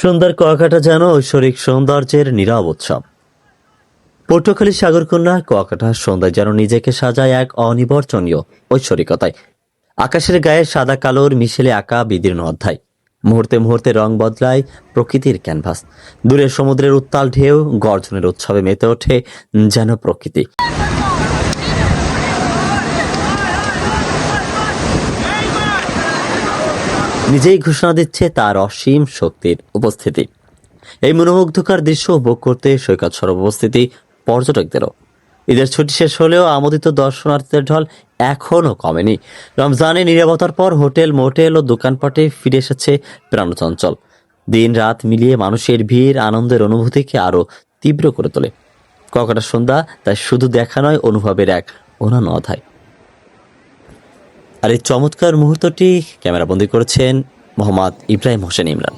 সন্ধ্যার কুয়াকাটা যেন ঐশ্বরিক সৌন্দর্যের নীরব উৎসব। পটুয়াখালী সাগরকন্যা কুয়াকাটার সন্ধ্যায় যেন নিজেকে সাজায় এক অনিবর্চনীয় ঐশ্বরিকতায়। আকাশের গায়ে সাদা কালোর মিশেলে আঁকা বিদীর্ণ অধ্যায়। মুহূর্তে মুহূর্তে রং বদলায় প্রকৃতির ক্যানভাস। দূরের সমুদ্রের উত্তাল ঢেউ গর্জনের উৎসবে মেতে ওঠে যেন প্রকৃতি। নিজেই ঘোষণা দিচ্ছে তার অসীম শক্তির উপস্থিতি। এই মনোমুগ্ধকর দৃশ্য উপভোগ করতে সৈকত সরব উপস্থিতি পর্যটকদেরও। ঈদের ছুটি শেষ হলেও আমোদিত দর্শনার্থীদের ঢল এখনও কমেনি। রমজানে নীরবতার পর হোটেল, মোটেল ও দোকানপাটে ফিরে এসেছে প্রাণচঞ্চল। দিন রাত মিলিয়ে মানুষের ভিড় আনন্দের অনুভূতিকে আরও তীব্র করে তোলে। কুয়াকাটার সন্ধ্যা তাই শুধু দেখা নয়, অনুভবের এক অনন্য অধ্যায়। আর এই চমৎকার মুহূর্তটি ক্যামেরাবন্দি করেছেন মোহাম্মদ ইব্রাহিম হোসেন ইমরান।